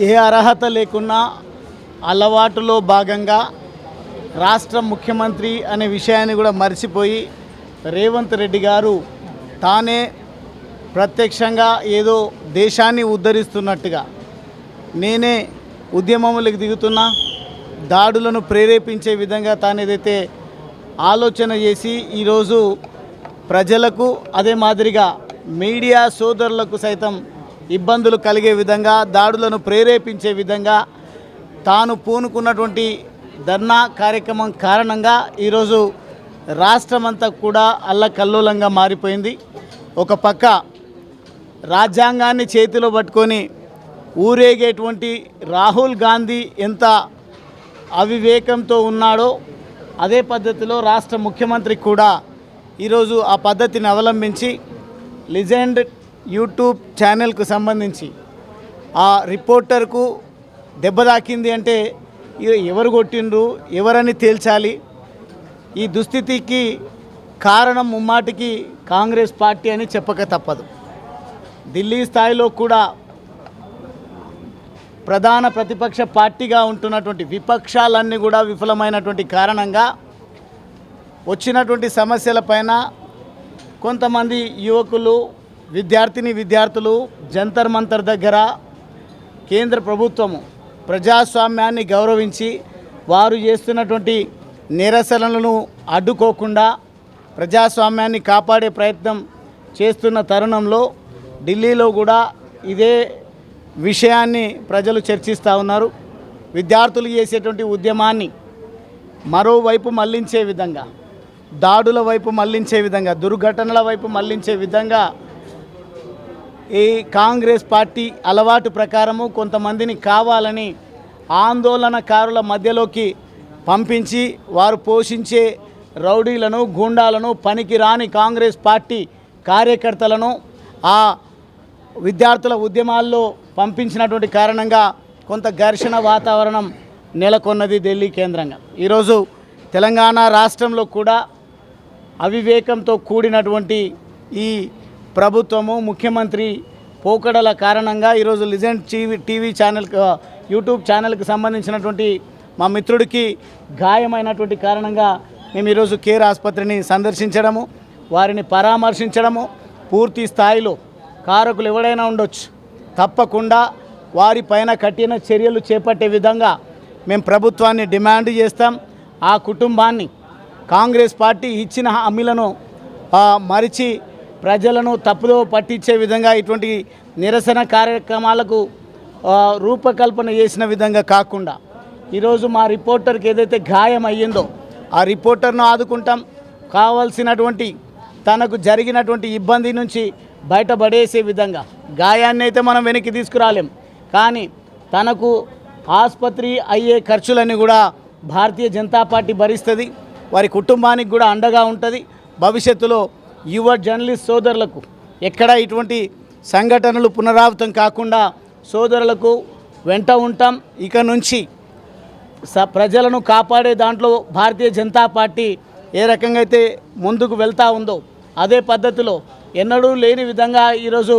ఏ అర్హత లేకున్నా అలవాటులో భాగంగా రాష్ట్ర ముఖ్యమంత్రి అనే విషయాన్ని కూడా మర్చిపోయి రేవంత్ రెడ్డి గారు తానే ప్రత్యక్షంగా ఏదో దేశాన్ని ఉద్ధరిస్తున్నట్టుగా నేనే ఉద్యమములకు దిగుతున్నా, దాడులను ప్రేరేపించే విధంగా తాను ఏదైతే ఆలోచన చేసి ఈరోజు ప్రజలకు అదే మాదిరిగా మీడియా సోదరులకు సైతం ఇబ్బందులు కలిగే విధంగా, దాడులను ప్రేరేపించే విధంగా తాను పూనుకున్నటువంటి ధర్నా కార్యక్రమం కారణంగా ఈరోజు రాష్ట్రమంతా కూడా అల్లకల్లోలంగా మారిపోయింది. ఒక పక్క రాజ్యాంగాన్ని చేతిలో పట్టుకొని ఊరేగేటువంటి రాహుల్ గాంధీ ఎంత అవివేకంతో ఉన్నాడో అదే పద్ధతిలో రాష్ట్ర ముఖ్యమంత్రి కూడా ఈరోజు ఆ పద్ధతిని అవలంబించి లిజెండ్ యూట్యూబ్ ఛానల్కు సంబంధించి ఆ రిపోర్టర్కు దెబ్బ తాకింది అంటే ఎవరు కొట్టిండ్రు, ఎవరని తేల్చాలి. ఈ దుస్థితికి కారణం ముమ్మాటికి కాంగ్రెస్ పార్టీ అని చెప్పక తప్పదు. ఢిల్లీ స్థాయిలో కూడా ప్రధాన ప్రతిపక్ష పార్టీగా ఉంటున్నటువంటి విపక్షాలన్నీ కూడా విఫలమైనటువంటి కారణంగా వచ్చినటువంటి సమస్యలపైన కొంతమంది యువకులు, విద్యార్థులు జంతర్ మంతర్ దగ్గర కేంద్ర ప్రభుత్వము ప్రజాస్వామ్యాన్ని గౌరవించి వారు చేస్తున్నటువంటి నిరసనలను అడ్డుకోకుండా ప్రజాస్వామ్యాన్ని కాపాడే ప్రయత్నం చేస్తున్న తరుణంలో ఢిల్లీలో కూడా ఇదే విషయాన్ని ప్రజలు చర్చిస్తూ ఉన్నారు. విద్యార్థులు చేసేటువంటి ఉద్యమాన్ని మరోవైపు మళ్లించే విధంగా, దాడుల వైపు మళ్లించే విధంగా, దుర్ఘటనల వైపు మళ్లించే విధంగా ఈ కాంగ్రెస్ పార్టీ అలవాటు ప్రకారము కొంతమందిని కావాలని ఆందోళనకారుల మధ్యలోకి పంపించి వారు పోషించే రౌడీలను, గూండాలను, పనికిరాని కాంగ్రెస్ పార్టీ కార్యకర్తలను ఆ విద్యార్థుల ఉద్యమాల్లో పంపించినటువంటి కారణంగా కొంత ఘర్షణ వాతావరణం నెలకొన్నది ఢిల్లీ కేంద్రంగా. ఈరోజు తెలంగాణ రాష్ట్రంలో కూడా అవివేకంతో కూడినటువంటి ఈ ప్రభుత్వము, ముఖ్యమంత్రి పోకడల కారణంగా ఈరోజు లిజెండ్ టీవీ ఛానల్, యూట్యూబ్ ఛానల్కి సంబంధించినటువంటి మా మిత్రుడికి గాయమైనటువంటి కారణంగా మేము ఈరోజు కేర్ ఆసుపత్రిని సందర్శించడము, వారిని పరామర్శించడము, పూర్తి స్థాయిలో కారకులు ఎవడైనా ఉండొచ్చు, తప్పకుండా వారిపైన కఠిన చర్యలు చేపట్టే విధంగా మేము ప్రభుత్వాన్ని డిమాండ్ చేస్తాం. ఆ కుటుంబాన్ని కాంగ్రెస్ పార్టీ ఇచ్చిన హామీలను మరిచి ప్రజలను తప్పుదో పట్టించే విధంగా ఇటువంటి నిరసన కార్యక్రమాలకు రూపకల్పన చేసిన విధంగా కాకుండా ఈరోజు మా రిపోర్టర్కి ఏదైతే గాయం అయ్యిందో ఆ రిపోర్టర్ను ఆదుకుంటాం. కావాల్సినటువంటి తనకు జరిగినటువంటి ఇబ్బంది నుంచి బయటపడేసే విధంగా, గాయాన్ని అయితే మనం వెనక్కి తీసుకురాలేం, కానీ తనకు ఆసుపత్రి అయ్యే ఖర్చులన్నీ కూడా భారతీయ జనతా పార్టీ భరిస్తుంది. వారి కుటుంబానికి కూడా అండగా ఉంటుంది. భవిష్యత్తులో యువ జర్నలిస్ట్ సోదరులకు ఎక్కడ ఇటువంటి సంఘటనలు పునరావృతం కాకుండా సోదరులకు వెంట ఉంటాం. ఇక నుంచి ప్రజలను కాపాడే దాంట్లో భారతీయ జనతా పార్టీ ఏ రకంగా అయితే ముందుకు వెళ్తూ ఉందో అదే పద్ధతిలో ఎన్నడూ లేని విధంగా ఈరోజు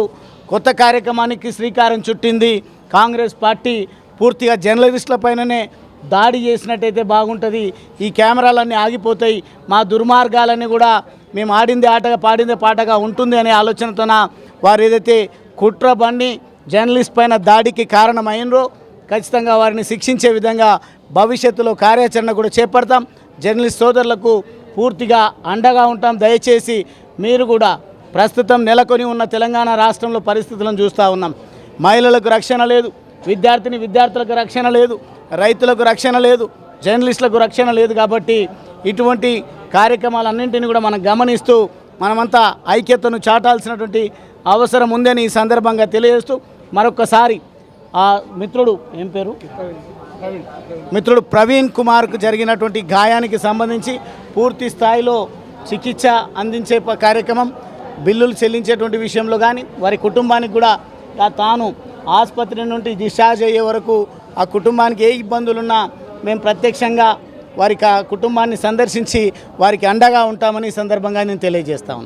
కొత్త కార్యక్రమానికి శ్రీకారం చుట్టింది కాంగ్రెస్ పార్టీ. పూర్తిగా జర్నలిస్టులపైననే దాడి చేసినట్టయితే బాగుంటుంది. ఈ కెమెరాలన్నీ ఆగిపోతాయి, మా దుర్మార్గాలన్నీ కూడా మేము ఆడిందే ఆటగా పాడిందే పాటగా ఉంటుంది అనే ఆలోచనతోన వారు ఏదైతే కుట్ర బండి జర్నలిస్ట్ పైన దాడికి కారణమైనరో ఖచ్చితంగా వారిని శిక్షించే విధంగా భవిష్యత్తులో కార్యాచరణ కూడా చేపడతాం. జర్నలిస్ట్ సోదరులకు పూర్తిగా అండగా ఉంటాం. దయచేసి మీరు కూడా ప్రస్తుతం నెలకొని ఉన్న తెలంగాణ రాష్ట్రంలో పరిస్థితులను చూస్తూ ఉన్నాం. మహిళలకు రక్షణ లేదు, విద్యార్థులకు రక్షణ లేదు, రైతులకు రక్షణ లేదు, జర్నలిస్టులకు రక్షణ లేదు. కాబట్టి ఇటువంటి కార్యక్రమాలన్నింటినీ కూడా మనం గమనిస్తూ మనమంతా ఐక్యతను చాటాల్సినటువంటి అవసరం ఉందని ఈ సందర్భంగా తెలియజేస్తూ మరొకసారి ఆ మిత్రుడు మిత్రుడు ప్రవీణ్ కుమార్కు జరిగినటువంటి గాయానికి సంబంధించి పూర్తి స్థాయిలో చికిత్స అందించే కార్యక్రమం, బిల్లులు చెల్లించేటువంటి విషయంలో కానీ వారి కుటుంబానికి కూడా తాను ఆసుపత్రి నుండి డిశ్చార్జ్ అయ్యే వరకు ఆ కుటుంబానికి ఏ ఇబ్బందులున్నా మేము ప్రత్యక్షంగా వారికి ఆ కుటుంబాన్ని సందర్శించి వారికి అండగా ఉంటామని ఈ సందర్భంగా నేను తెలియజేస్తాను.